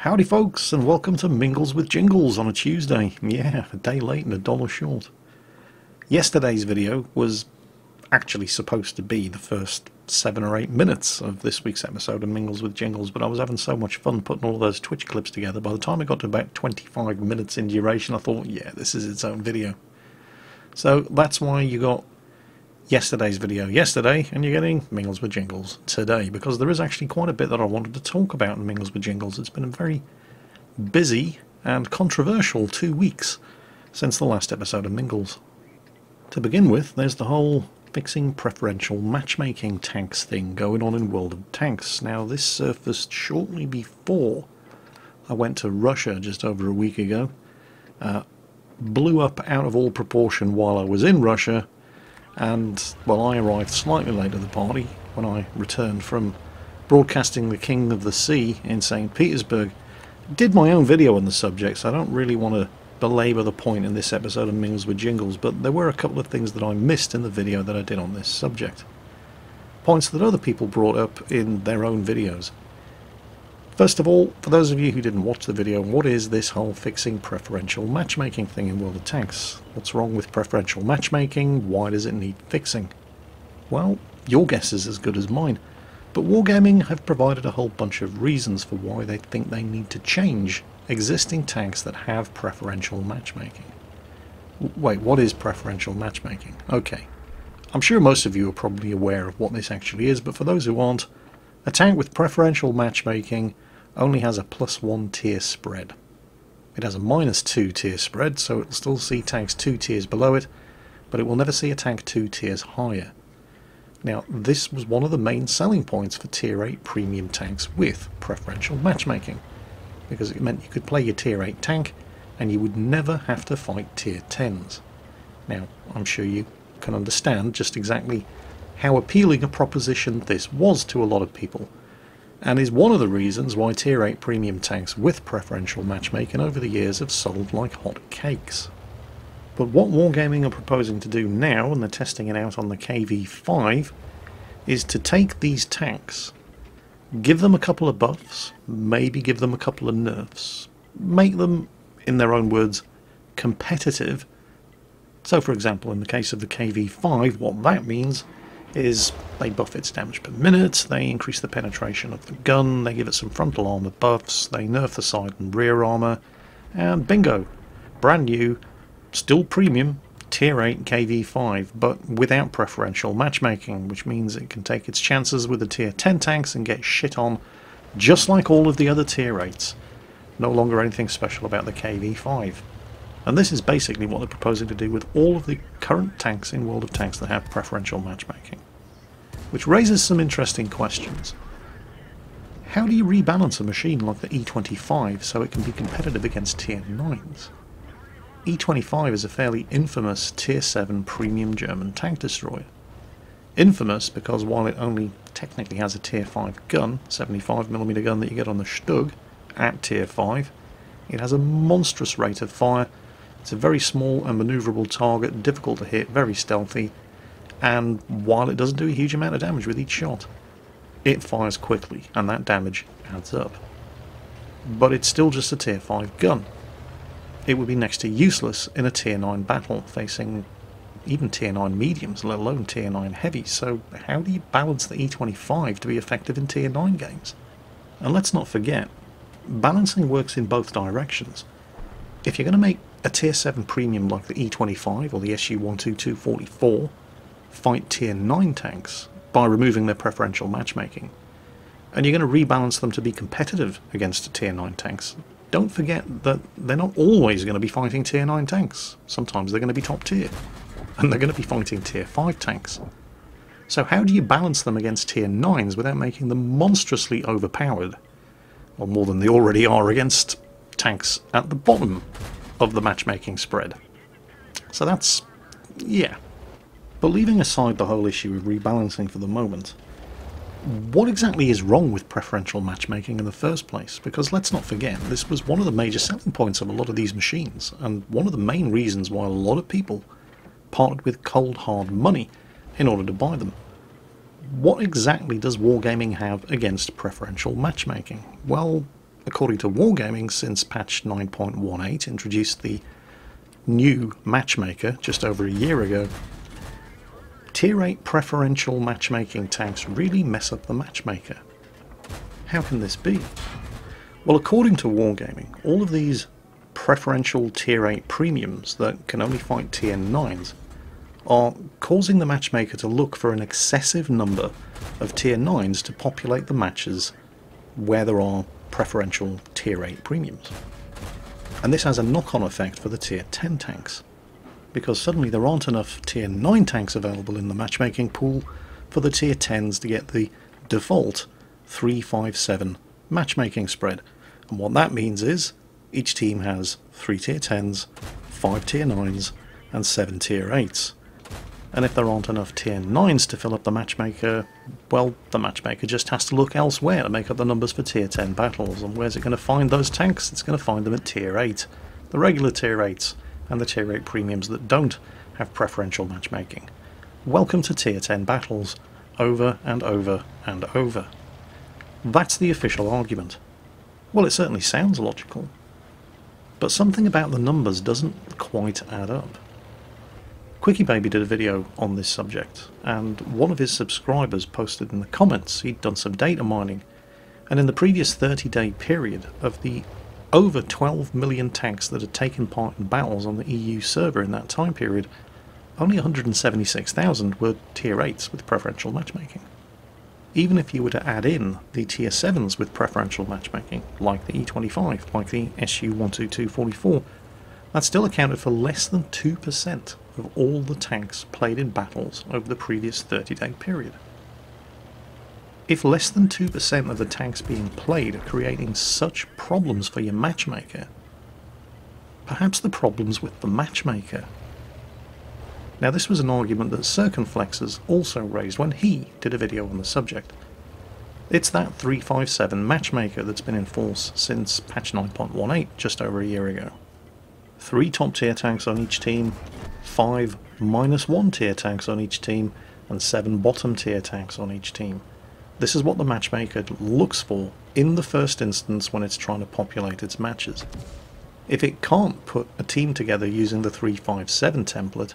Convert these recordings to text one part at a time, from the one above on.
Howdy folks, and welcome to Mingles with Jingles on a Tuesday. Yeah, a day late and $1 short. Yesterday's video was actually supposed to be the first 7 or 8 minutes of this week's episode of Mingles with Jingles, but I was having so much fun putting all those Twitch clips together. By the time I got to about 25 minutes in duration, I thought, yeah, this is its own video. So that's why you got yesterday's video yesterday, and you're getting Mingles with Jingles today, because there is actually quite a bit that I wanted to talk about in Mingles with Jingles. It's been a very busy and controversial 2 weeks since the last episode of Mingles. To begin with, there's the whole fixing preferential matchmaking tanks thing going on in World of Tanks. Now, this surfaced shortly before I went to Russia just over a week ago, blew up out of all proportion while I was in Russia, and, well, I arrived slightly late to the party when I returned from broadcasting the King of the Sea in St. Petersburg. Did my own video on the subject, so I don't really want to belabor the point in this episode of Mingles with Jingles, but there were a couple of things that I missed in the video that I did on this subject. Points that other people brought up in their own videos. First of all, for those of you who didn't watch the video, what is this whole fixing preferential matchmaking thing in World of Tanks? What's wrong with preferential matchmaking? Why does it need fixing? Well, your guess is as good as mine, but Wargaming have provided a whole bunch of reasons for why they think they need to change existing tanks that have preferential matchmaking. Wait, what is preferential matchmaking? Okay, I'm sure most of you are probably aware of what this actually is, but for those who aren't, a tank with preferential matchmaking only has a +1 tier spread. It has a -2 tier spread, so it will still see tanks 2 tiers below it, but it will never see a tank 2 tiers higher. Now, this was one of the main selling points for tier 8 premium tanks with preferential matchmaking, because it meant you could play your tier 8 tank and you would never have to fight tier 10s. Now, I'm sure you can understand just exactly how appealing a proposition this was to a lot of people, and is one of the reasons why tier 8 premium tanks with preferential matchmaking over the years have sold like hot cakes. But what Wargaming are proposing to do now, and they're testing it out on the KV5, is to take these tanks, give them a couple of buffs, maybe give them a couple of nerfs, make them, in their own words, competitive. So for example, in the case of the KV5, what that means is they buff its damage per minute, they increase the penetration of the gun, they give it some frontal armor buffs, they nerf the side and rear armor, and bingo, brand new, still premium, tier 8 KV5, but without preferential matchmaking, which means it can take its chances with the tier 10 tanks and get shit on, just like all of the other tier 8s. No longer anything special about the KV5. And this is basically what they're proposing to do with all of the current tanks in World of Tanks that have preferential matchmaking. Which raises some interesting questions. How do you rebalance a machine like the E25 so it can be competitive against tier 9s? E25 is a fairly infamous tier 7 premium German tank destroyer. Infamous because while it only technically has a tier 5 gun, 75mm gun that you get on the Stug, at tier 5, it has a monstrous rate of fire. It's a very small and manoeuvrable target, difficult to hit, very stealthy, and while it doesn't do a huge amount of damage with each shot, it fires quickly, and that damage adds up. But it's still just a tier 5 gun. It would be next to useless in a tier 9 battle, facing even tier 9 mediums, let alone tier 9 heavies, so how do you balance the E25 to be effective in tier 9 games? And let's not forget, balancing works in both directions. If you're going to make a tier 7 premium like the E25 or the SU-122-44 fight tier 9 tanks by removing their preferential matchmaking, and you're going to rebalance them to be competitive against tier 9 tanks, don't forget that they're not always going to be fighting tier 9 tanks. Sometimes they're going to be top tier, and they're going to be fighting tier 5 tanks. So how do you balance them against tier 9s without making them monstrously overpowered, or more than they already are against tanks at the bottom of the matchmaking spread? So that's, yeah. But leaving aside the whole issue of rebalancing for the moment, what exactly is wrong with preferential matchmaking in the first place? Because let's not forget, this was one of the major selling points of a lot of these machines, and one of the main reasons why a lot of people parted with cold hard money in order to buy them. What exactly does Wargaming have against preferential matchmaking? Well, according to Wargaming, since patch 9.18 introduced the new matchmaker just over a year ago, Tier 8 preferential matchmaking tanks really mess up the matchmaker. How can this be? Well, according to Wargaming, all of these preferential Tier 8 premiums that can only fight Tier 9s are causing the matchmaker to look for an excessive number of Tier 9s to populate the matches where there are preferential Tier 8 premiums. And this has a knock-on effect for the Tier 10 tanks, because suddenly there aren't enough Tier 9 tanks available in the matchmaking pool for the Tier 10s to get the default 3-5-7 matchmaking spread. And what that means is each team has 3 Tier 10s, 5 Tier 9s and 7 Tier 8s. And if there aren't enough Tier 9s to fill up the matchmaker, well, the matchmaker just has to look elsewhere to make up the numbers for Tier 10 battles. And where's it going to find those tanks? It's going to find them at Tier 8, the regular Tier 8s and the Tier 8 premiums that don't have preferential matchmaking. Welcome to Tier 10 battles, over and over and over. That's the official argument. Well, it certainly sounds logical, but something about the numbers doesn't quite add up. Quickie Baby did a video on this subject, and one of his subscribers posted in the comments he'd done some data mining, and in the previous 30-day period of the over 12 million tanks that had taken part in battles on the EU server in that time period, only 176,000 were Tier 8s with preferential matchmaking. Even if you were to add in the Tier 7s with preferential matchmaking, like the E25, like the SU-122-44, that still accounted for less than 2% of all the tanks played in battles over the previous 30-day period. If less than 2% of the tanks being played are creating such problems for your matchmaker, perhaps the problem's with the matchmaker. Now, this was an argument that Circumflexes also raised when he did a video on the subject. It's that 3-5-7 matchmaker that's been in force since patch 9.18 just over a year ago. 3 top tier tanks on each team, 5 -1 tier tanks on each team, and 7 bottom tier tanks on each team. This is what the matchmaker looks for in the first instance when it's trying to populate its matches. If it can't put a team together using the 3-5-7 template,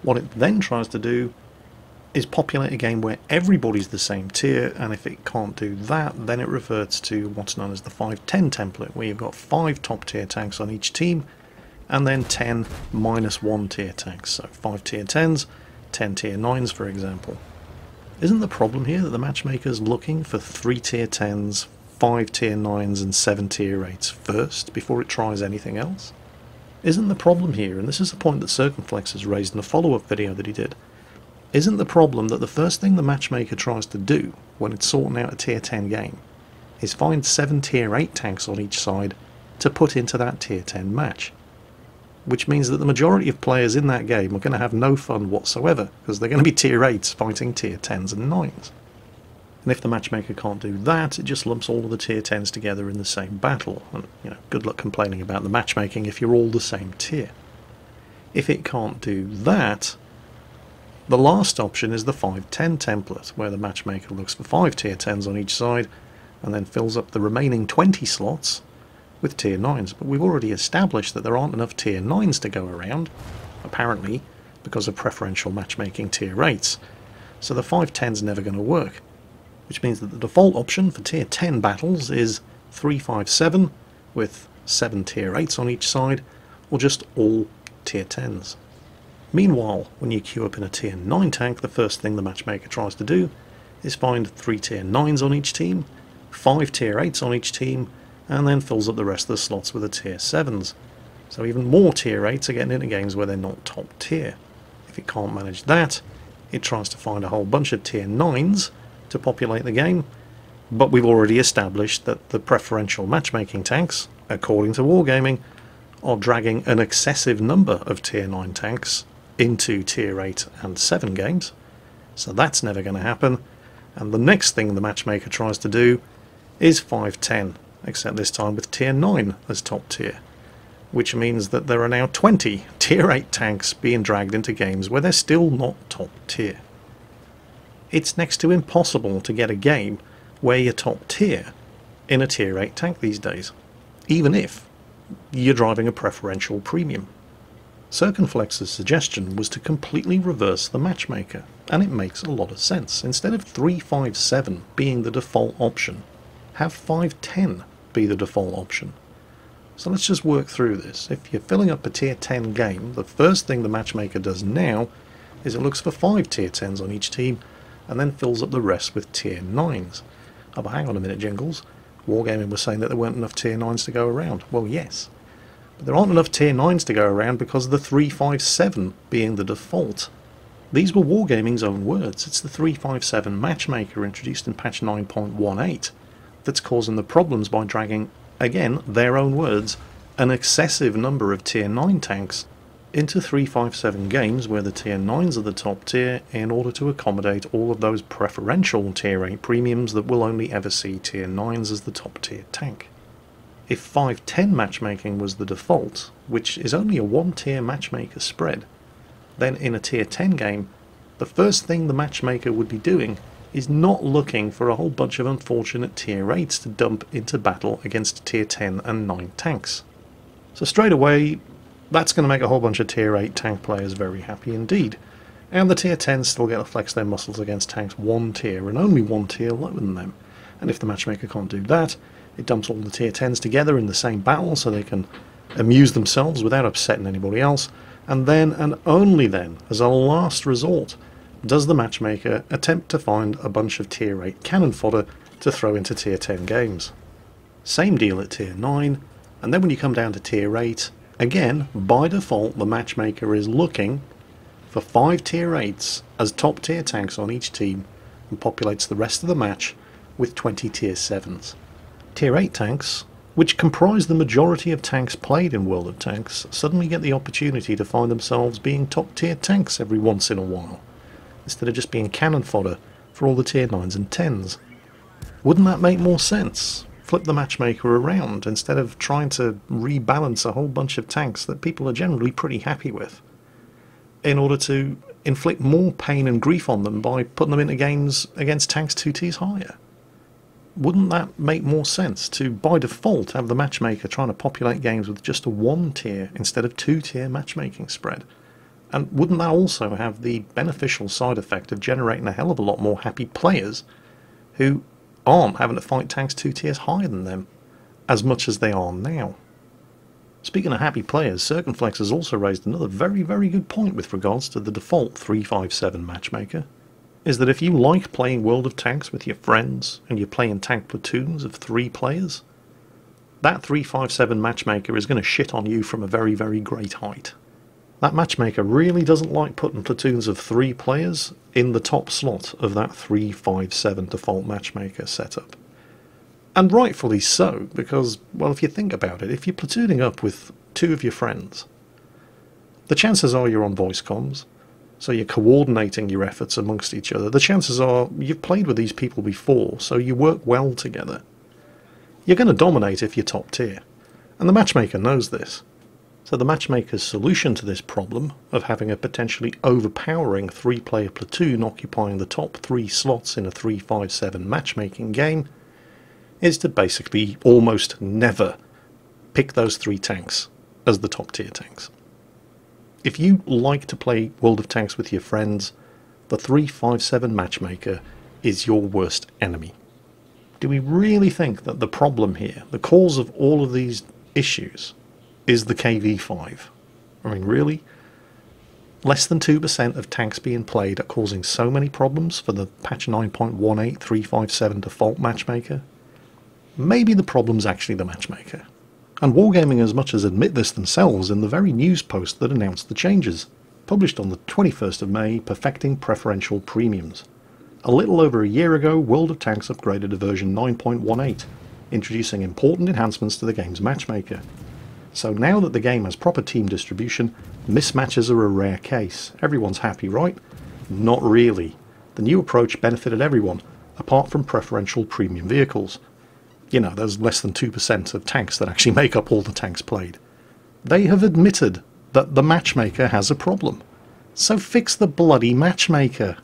what it then tries to do is populate a game where everybody's the same tier, and if it can't do that, then it reverts to what's known as the 5-10 template, where you've got 5 top tier tanks on each team, and then 10 -1 tier tanks, so 5 Tier 10s, 10 Tier 9s for example. Isn't the problem here that the matchmaker's looking for 3 Tier 10s, 5 Tier 9s and 7 Tier 8s first before it tries anything else? Isn't the problem here, and this is the point that Circumflex has raised in a follow-up video that he did, isn't the problem that the first thing the matchmaker tries to do when it's sorting out a Tier 10 game is find 7 Tier 8 tanks on each side to put into that Tier 10 match? Which means that the majority of players in that game are going to have no fun whatsoever, because they're going to be Tier 8s fighting Tier 10s and 9s. And if the matchmaker can't do that, it just lumps all of the Tier 10s together in the same battle, and good luck complaining about the matchmaking if you're all the same tier. If it can't do that, the last option is the 5-10 template, where the matchmaker looks for 5 Tier 10s on each side, and then fills up the remaining 20 slots with Tier 9s, but we've already established that there aren't enough Tier 9s to go around, apparently because of preferential matchmaking Tier 8s, so the 5-10's never going to work, which means that the default option for Tier 10 battles is 3-5-7 with 7 Tier 8s on each side, or just all Tier 10s. Meanwhile, when you queue up in a Tier 9 tank, the first thing the matchmaker tries to do is find 3 Tier 9s on each team, 5 Tier 8s on each team, and then fills up the rest of the slots with the Tier 7s. So even more Tier 8s are getting into games where they're not top tier. If it can't manage that, it tries to find a whole bunch of Tier 9s to populate the game, but we've already established that the preferential matchmaking tanks, according to Wargaming, are dragging an excessive number of Tier 9 tanks into Tier 8 and 7 games, so that's never going to happen, and the next thing the matchmaker tries to do is 5-10. Except this time with Tier 9 as top tier, which means that there are now 20 Tier 8 tanks being dragged into games where they're still not top tier. It's next to impossible to get a game where your top tier in a tier 8 tank these days, even if you're driving a preferential premium. Circumflex's suggestion was to completely reverse the matchmaker, and it makes a lot of sense. Instead of 357 being the default option, have 510 be the default option. So let's just work through this. If you're filling up a tier 10 game, the first thing the matchmaker does now is it looks for 5 tier 10s on each team and then fills up the rest with tier 9s. Oh, but hang on a minute, Jingles. Wargaming was saying that there weren't enough tier 9s to go around. Well, yes. But there aren't enough tier 9s to go around because of the 357 being the default. These were Wargaming's own words. It's the 357 matchmaker introduced in patch 9.18 that's causing the problems by dragging, again, their own words, an excessive number of tier 9 tanks into 357 games where the tier 9s are the top tier in order to accommodate all of those preferential tier 8 premiums that will only ever see tier 9s as the top tier tank. If 510 matchmaking was the default, which is only a 1 tier matchmaker spread, then in a tier 10 game, the first thing the matchmaker would be doing is not looking for a whole bunch of unfortunate tier 8s to dump into battle against tier 10 and 9 tanks. So straight away, that's going to make a whole bunch of tier 8 tank players very happy indeed. And the tier 10s still get to flex their muscles against tanks 1 tier and only 1 tier lower than them. And if the matchmaker can't do that, it dumps all the tier 10s together in the same battle so they can amuse themselves without upsetting anybody else. And then, and only then, as a last resort, does the matchmaker attempt to find a bunch of tier 8 cannon fodder to throw into tier 10 games. Same deal at tier 9, and then when you come down to tier 8, again, by default, the matchmaker is looking for 5 tier 8s as top tier tanks on each team and populates the rest of the match with 20 tier 7s. Tier 8 tanks, which comprise the majority of tanks played in World of Tanks, suddenly get the opportunity to find themselves being top tier tanks every once in a while, instead of just being cannon fodder for all the tier 9s and 10s. Wouldn't that make more sense? Flip the matchmaker around instead of trying to rebalance a whole bunch of tanks that people are generally pretty happy with, in order to inflict more pain and grief on them by putting them into games against tanks 2 tiers higher. Wouldn't that make more sense to, by default, have the matchmaker trying to populate games with just a 1 tier instead of 2 tier matchmaking spread? And wouldn't that also have the beneficial side effect of generating a hell of a lot more happy players who aren't having to fight tanks 2 tiers higher than them as much as they are now? Speaking of happy players, Circumflex has also raised another very, very good point with regards to the default 357 matchmaker, is that if you like playing World of Tanks with your friends and you're playing tank platoons of 3 players, that 357 matchmaker is going to shit on you from a very, very great height. That matchmaker really doesn't like putting platoons of 3 players in the top slot of that 357 default matchmaker setup. And rightfully so, because, well, if you think about it, if you're platooning up with 2 of your friends, the chances are you're on voice comms, so you're coordinating your efforts amongst each other. The chances are you've played with these people before, so you work well together. You're going to dominate if you're top tier, and the matchmaker knows this. So the matchmaker's solution to this problem of having a potentially overpowering 3-player platoon occupying the top 3 slots in a 357 matchmaking game is to basically almost never pick those 3 tanks as the top tier tanks. If you like to play World of Tanks with your friends, the 357 matchmaker is your worst enemy. Do we really think that the problem here, the cause of all of these issues, is the KV5? I mean, really? Less than 2% of tanks being played are causing so many problems for the patch 9.18 357 default matchmaker? Maybe the problem's actually the matchmaker. And Wargaming as much as admit this themselves in the very news post that announced the changes, published on the 21st of May, perfecting preferential premiums. A little over a year ago, World of Tanks upgraded to version 9.18, introducing important enhancements to the game's matchmaker. So now that the game has proper team distribution, mismatches are a rare case. Everyone's happy, right? Not really. The new approach benefited everyone, apart from preferential premium vehicles. You know, there's less than 2% of tanks that actually make up all the tanks played. They have admitted that the matchmaker has a problem. So fix the bloody matchmaker.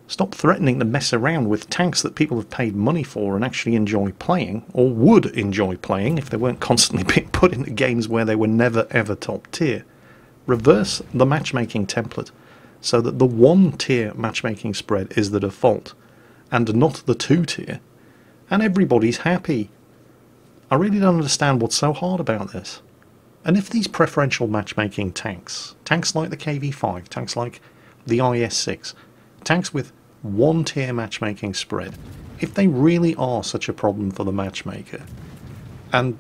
Stop threatening to mess around with tanks that people have paid money for and actually enjoy playing, or would enjoy playing if they weren't constantly being put into games where they were never ever top tier. Reverse the matchmaking template so that the 1-tier matchmaking spread is the default and not the 2-tier, and everybody's happy. I really don't understand what's so hard about this. And if these preferential matchmaking tanks like the KV5, tanks like the IS-6, tanks with 1-tier matchmaking spread, if they really are such a problem for the matchmaker, and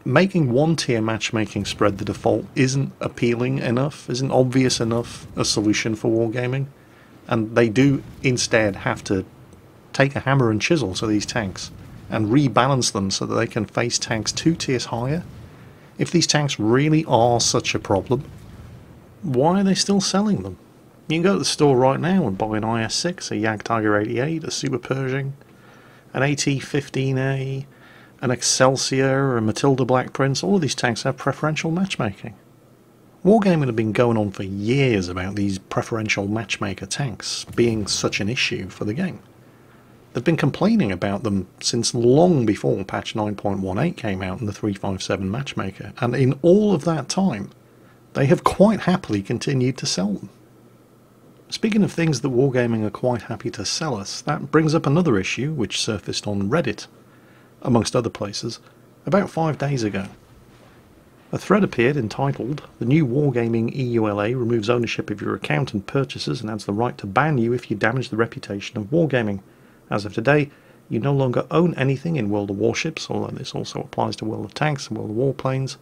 making 1-tier matchmaking spread the default isn't appealing enough, isn't obvious enough a solution for wargaming, and they do instead have to take a hammer and chisel to these tanks and rebalance them so that they can face tanks 2 tiers higher, if these tanks really are such a problem, why are they still selling them? You can go to the store right now and buy an IS-6, a Jagdtiger 88, a Super Pershing, an AT-15A, an Excelsior, a Matilda Black Prince. All of these tanks have preferential matchmaking. Wargaming had been going on for years about these preferential matchmaker tanks being such an issue for the game. They've been complaining about them since long before patch 9.18 came out in the 357 matchmaker, and in all of that time, they have quite happily continued to sell them. Speaking of things that Wargaming are quite happy to sell us, that brings up another issue which surfaced on Reddit, amongst other places, about 5 days ago. A thread appeared entitled, "The new Wargaming EULA removes ownership of your account and purchases and adds the right to ban you if you damage the reputation of Wargaming. As of today, you no longer own anything in World of Warships," although this also applies to World of Tanks and World of Warplanes,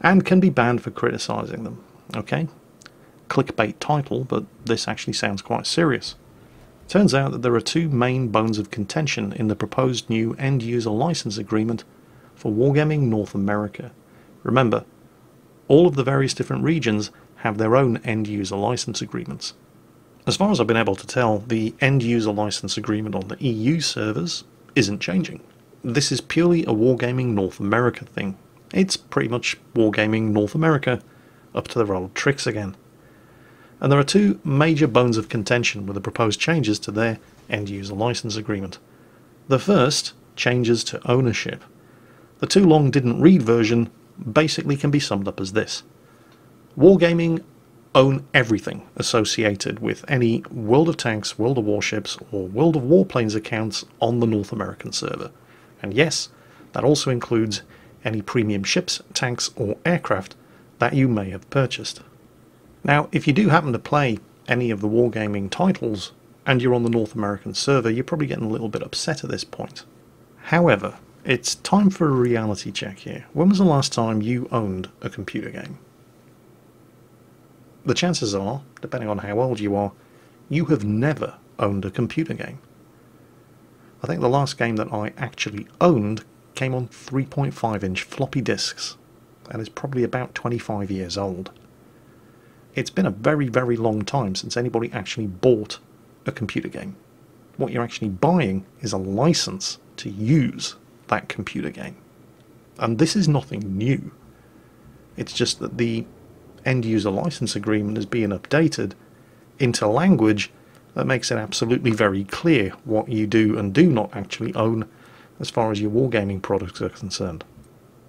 "and can be banned for criticising them." Okay? Clickbait title, but this actually sounds quite serious. Turns out that there are 2 main bones of contention in the proposed new end-user license agreement for Wargaming North America. Remember, all of the various different regions have their own end-user license agreements. As far as I've been able to tell, the end-user license agreement on the EU servers isn't changing. This is purely a Wargaming North America thing. It's pretty much Wargaming North America up to their old tricks again. And there are 2 major bones of contention with the proposed changes to their end-user license agreement. The first, changes to ownership. The too long didn't read version basically can be summed up as this. Wargaming own everything associated with any World of Tanks, World of Warships, or World of Warplanes accounts on the North American server. And yes, that also includes any premium ships, tanks, or aircraft that you may have purchased. Now, if you do happen to play any of the Wargaming titles and you're on the North American server, you're probably getting a little bit upset at this point. However, it's time for a reality check here. When was the last time you owned a computer game? The chances are, depending on how old you are, you have never owned a computer game. I think the last game that I actually owned came on 3.5-inch floppy disks and is probably about 25 years old. It's been a very, very long time since anybody actually bought a computer game. What you're actually buying is a license to use that computer game. And this is nothing new. It's just that the end-user license agreement is being updated into language that makes it absolutely very clear what you do and do not actually own as far as your wargaming products are concerned.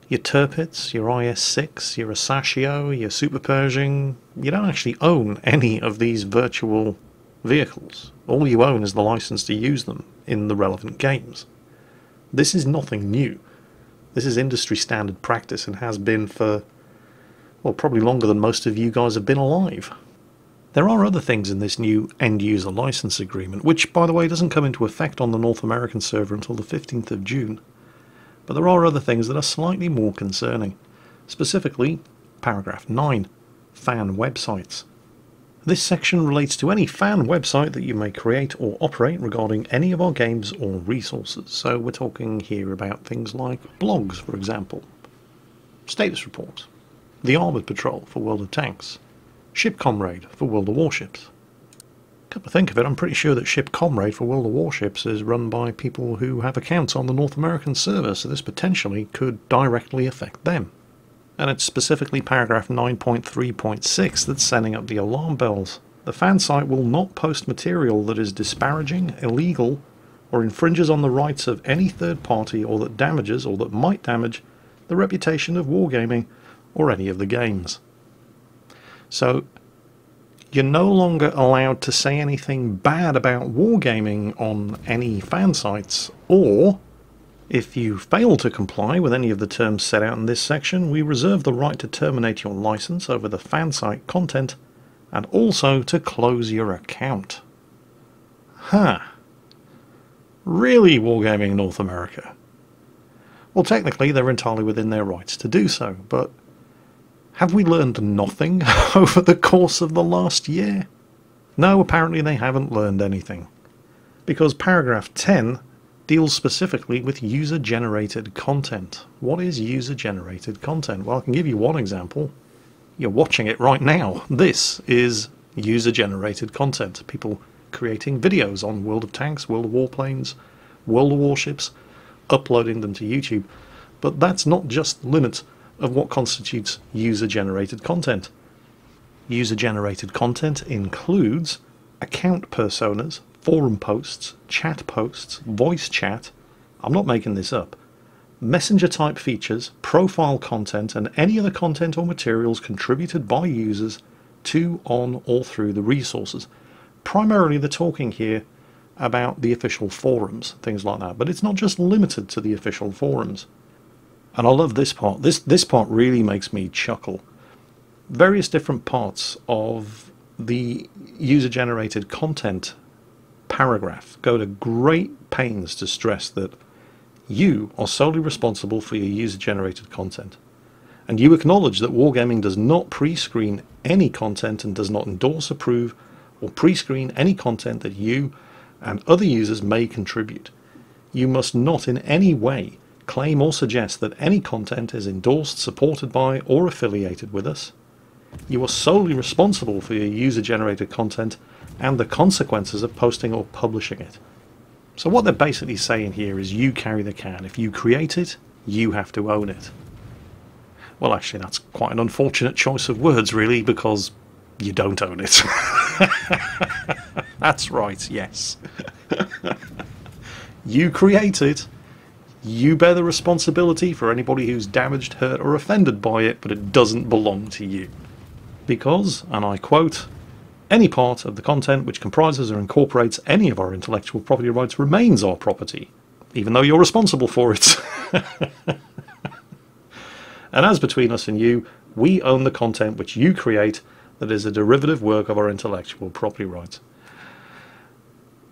Your Tirpitz, your IS-6, your Asashio, your Super Pershing, you don't actually own any of these virtual vehicles. All you own is the license to use them in the relevant games. This is nothing new. This is industry standard practice and has been for, well, probably longer than most of you guys have been alive. There are other things in this new end-user license agreement, which, by the way, doesn't come into effect on the North American server until the 15th of June. But there are other things that are slightly more concerning. Specifically, paragraph 9, fan websites. This section relates to any fan website that you may create or operate regarding any of our games or resources. So we're talking here about things like blogs, for example, status reports, the Armoured Patrol for World of Tanks, Ship Comrade for World of Warships. Come to think of it, I'm pretty sure that Ship Comrade for World of Warships is run by people who have accounts on the North American server, so this potentially could directly affect them. And it's specifically paragraph 9.3.6 that's sending up the alarm bells. The fan site will not post material that is disparaging, illegal, or infringes on the rights of any third party, or that damages or that might damage the reputation of wargaming or any of the games. So you're no longer allowed to say anything bad about wargaming on any fan sites, or if you fail to comply with any of the terms set out in this section, we reserve the right to terminate your license over the fan site content and also to close your account. Huh. Really, Wargaming North America? Well, technically they're entirely within their rights to do so, but have we learned nothing over the course of the last year? No, apparently they haven't learned anything, because paragraph 10 deals specifically with user-generated content. What is user-generated content? Well, I can give you one example. You're watching it right now. This is user-generated content. People creating videos on World of Tanks, World of Warplanes, World of Warships, uploading them to YouTube. But that's not just the limit of what constitutes user-generated content. User-generated content includes account personas, forum posts, chat posts, voice chat, I'm not making this up, messenger type features, profile content, and any other content or materials contributed by users to, on, or through the resources. Primarily they're talking here about the official forums, things like that, but it's not just limited to the official forums. And I love this part. This part really makes me chuckle. Various different parts of the user-generated content paragraph go to great pains to stress that you are solely responsible for your user-generated content. And you acknowledge that Wargaming does not pre-screen any content and does not endorse, approve, or pre-screen any content that you and other users may contribute. You must not in any way claim or suggest that any content is endorsed, supported by, or affiliated with us. You are solely responsible for your user-generated content and the consequences of posting or publishing it. So what they're basically saying here is you carry the can. If you create it, you have to own it. Well, actually, that's quite an unfortunate choice of words, really, because you don't own it. That's right, yes. You create it. You bear the responsibility for anybody who's damaged, hurt, or offended by it, but it doesn't belong to you. Because, and I quote, any part of the content which comprises or incorporates any of our intellectual property rights remains our property, even though you're responsible for it. And as between us and you, we own the content which you create that is a derivative work of our intellectual property rights.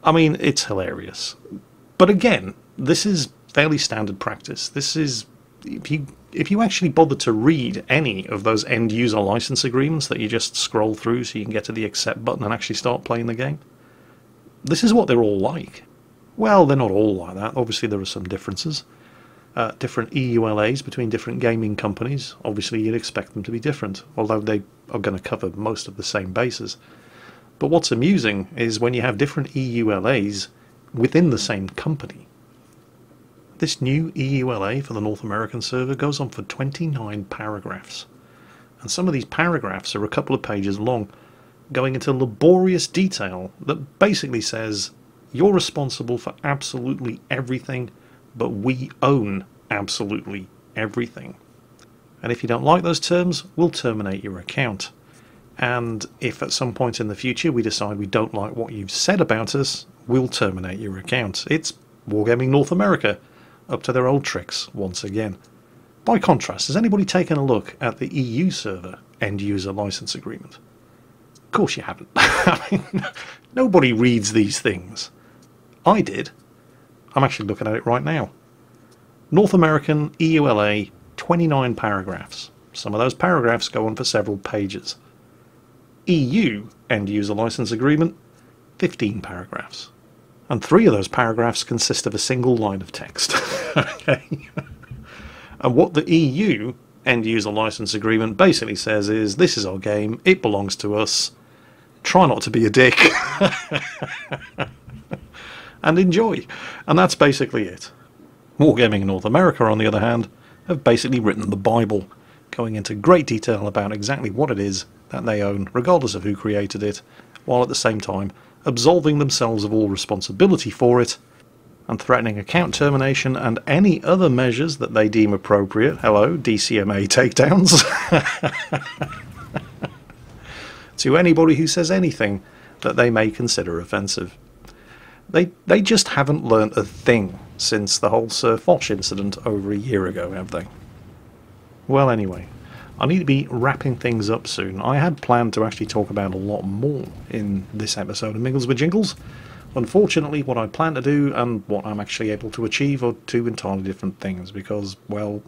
I mean, it's hilarious. But again, this is fairly standard practice. This is, if you actually bother to read any of those end user license agreements that you just scroll through so you can get to the accept button and actually start playing the game, this is what they're all like. Well, they're not all like that. Obviously there are some differences. Different EULAs between different gaming companies. Obviously you'd expect them to be different, although they are going to cover most of the same bases. But what's amusing is when you have different EULAs within the same company. This new EULA for the North American server goes on for 29 paragraphs. And some of these paragraphs are a couple of pages long, going into laborious detail that basically says you're responsible for absolutely everything, but we own absolutely everything. And if you don't like those terms, we'll terminate your account. And if at some point in the future we decide we don't like what you've said about us, we'll terminate your account. It's Wargaming North America, up to their old tricks once again. By contrast, has anybody taken a look at the EU server end user license agreement? Of course you haven't. I mean, nobody reads these things. I did. I'm actually looking at it right now. North American EULA, 29 paragraphs. Some of those paragraphs go on for several pages. EU end user license agreement, 15 paragraphs. And 3 of those paragraphs consist of a single line of text. Okay. And what the EU end user license agreement basically says is, this is our game, it belongs to us, try not to be a dick, and enjoy. And that's basically it. Wargaming in North America, on the other hand, have basically written the Bible, going into great detail about exactly what it is that they own, regardless of who created it, while at the same time absolving themselves of all responsibility for it and threatening account termination and any other measures that they deem appropriate. Hello, DCMA takedowns. To anybody who says anything that they may consider offensive. They just haven't learnt a thing since the whole Sir Foch incident over a year ago, have they? Well, anyway, I need to be wrapping things up soon. I had planned to actually talk about a lot more in this episode of Mingles with Jingles. Unfortunately, what I plan to do and what I'm actually able to achieve are two entirely different things because, well,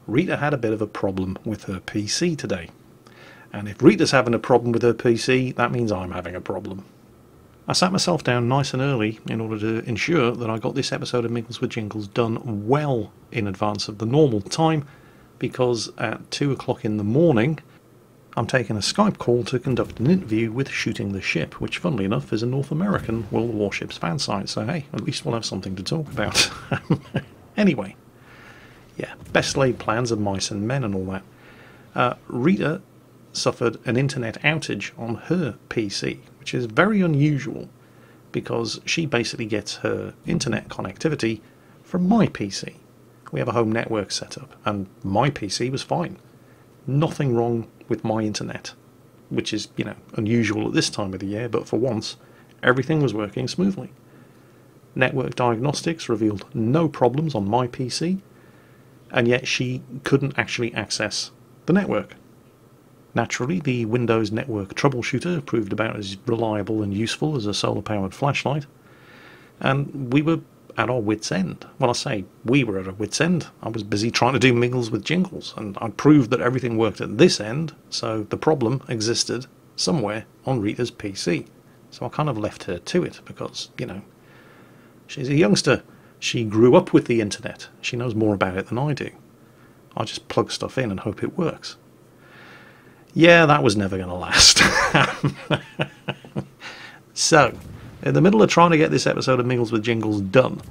Rita had a bit of a problem with her PC today. And if Rita's having a problem with her PC, that means I'm having a problem. I sat myself down nice and early in order to ensure that I got this episode of Mingles with Jingles done well in advance of the normal time, because at 2 o'clock in the morning I'm taking a Skype call to conduct an interview with Shooting the Ship, which funnily enough is a North American World Warships fan site, so hey, at least we'll have something to talk about. Anyway, yeah, best laid plans of mice and men and all that. Rita suffered an internet outage on her PC, which is very unusual because she basically gets her internet connectivity from my PC. We have a home network set up and my PC was fine. Nothing wrong with my internet, which is, you know, unusual at this time of the year, but for once everything was working smoothly. Network diagnostics revealed no problems on my PC, and yet she couldn't actually access the network. Naturally, the Windows Network Troubleshooter proved about as reliable and useful as a solar-powered flashlight, and we were at our wits' end. Well, I say we were at our wits' end. I was busy trying to do Mingles with Jingles, and I proved that everything worked at this end, so the problem existed somewhere on Rita's PC. So I kind of left her to it because, you know, she's a youngster. She grew up with the internet. She knows more about it than I do. I just plug stuff in and hope it works. Yeah, that was never going to last. So, in the middle of trying to get this episode of Mingles with Jingles done,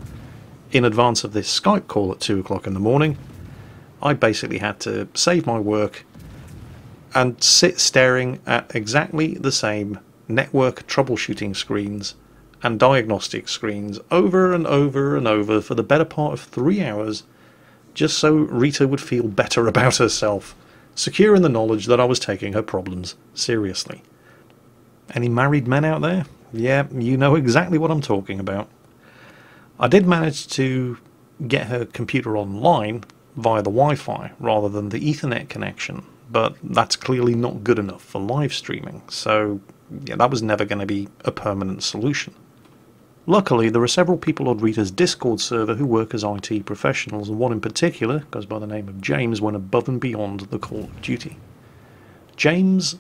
in advance of this Skype call at 2 o'clock in the morning, I basically had to save my work and sit staring at exactly the same network troubleshooting screens and diagnostic screens over and over and over for the better part of 3 hours, just so Rita would feel better about herself, secure in the knowledge that I was taking her problems seriously. Any married men out there? Yeah, you know exactly what I'm talking about. I did manage to get her computer online via the Wi-Fi rather than the Ethernet connection, but that's clearly not good enough for live streaming, so yeah, that was never going to be a permanent solution. Luckily, there are several people on Rita's Discord server who work as IT professionals, and one in particular goes by the name of James, went above and beyond the call of duty. James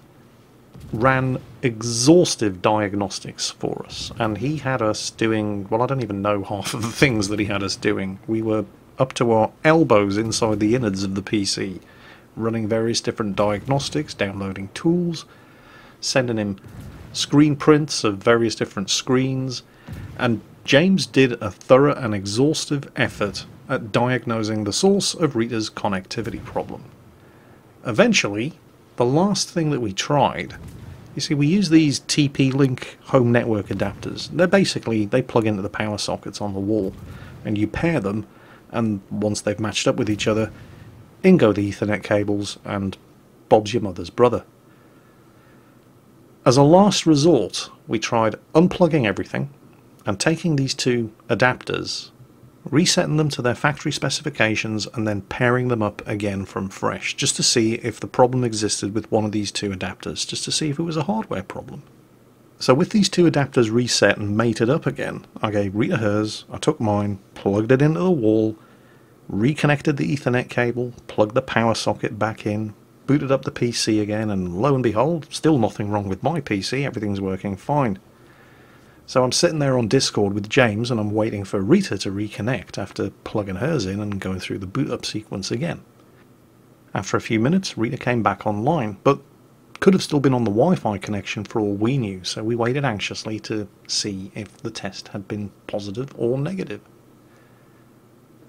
ran exhaustive diagnostics for us, and he had us doing, well, I don't even know half of the things that he had us doing. We were up to our elbows inside the innards of the PC, running various different diagnostics, downloading tools, sending him screen prints of various different screens, and James did a thorough and exhaustive effort at diagnosing the source of Rita's connectivity problem. Eventually, the last thing that we tried, you see, we use these TP-Link home network adapters. They plug into the power sockets on the wall, and you pair them, and once they've matched up with each other, in go the Ethernet cables, and Bob's your mother's brother. As a last resort, we tried unplugging everything, and taking these two adapters, resetting them to their factory specifications, and then pairing them up again from fresh, just to see if the problem existed with one of these two adapters, just to see if it was a hardware problem. So with these two adapters reset and mated up again, I gave Rita hers, I took mine, plugged it into the wall, reconnected the Ethernet cable, plugged the power socket back in, booted up the PC again, and lo and behold, still nothing wrong with my PC, everything's working fine. So I'm sitting there on Discord with James, and I'm waiting for Rita to reconnect after plugging hers in and going through the boot up sequence again. After a few minutes, Rita came back online, but could have still been on the Wi-Fi connection for all we knew, so we waited anxiously to see if the test had been positive or negative.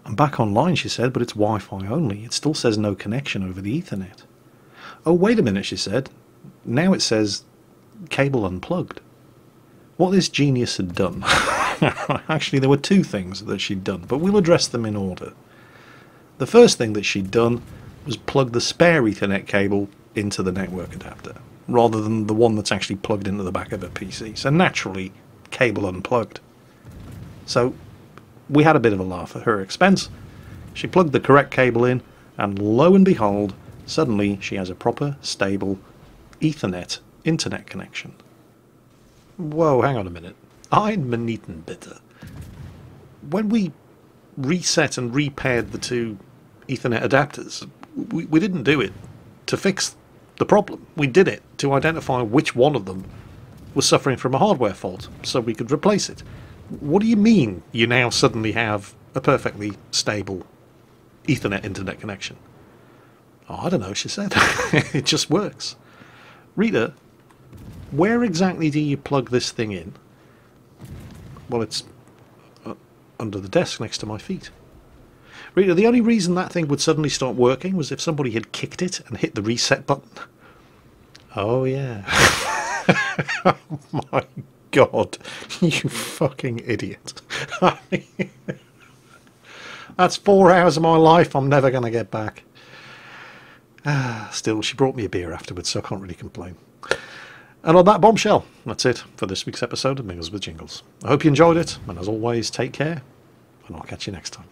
I'm back online, she said, but it's Wi-Fi only. It still says no connection over the Ethernet. Oh, wait a minute, she said. Now it says cable unplugged. What this genius had done, actually there were two things that she'd done, but we'll address them in order. The first thing that she'd done was plug the spare Ethernet cable into the network adapter, rather than the one that's actually plugged into the back of her PC, so naturally, cable unplugged. So, we had a bit of a laugh at her expense. She plugged the correct cable in, and lo and behold, suddenly she has a proper, stable Ethernet internet connection. Whoa, hang on a minute. Ein Minuten bitte. When we reset and repaired the two Ethernet adapters, we didn't do it to fix the problem. We did it to identify which one of them was suffering from a hardware fault, so we could replace it. What do you mean you now suddenly have a perfectly stable Ethernet internet connection? Oh, I don't know, she said. It just works. Rita, where exactly do you plug this thing in? Well, it's under the desk next to my feet. Rita, the only reason that thing would suddenly start working was if somebody had kicked it and hit the reset button. Oh, yeah. Oh, my God. You fucking idiot. That's 4 hours of my life I'm never going to get back. Still, she brought me a beer afterwards, so I can't really complain. And on that bombshell, that's it for this week's episode of Mingles with Jingles. I hope you enjoyed it, and as always, take care, and I'll catch you next time.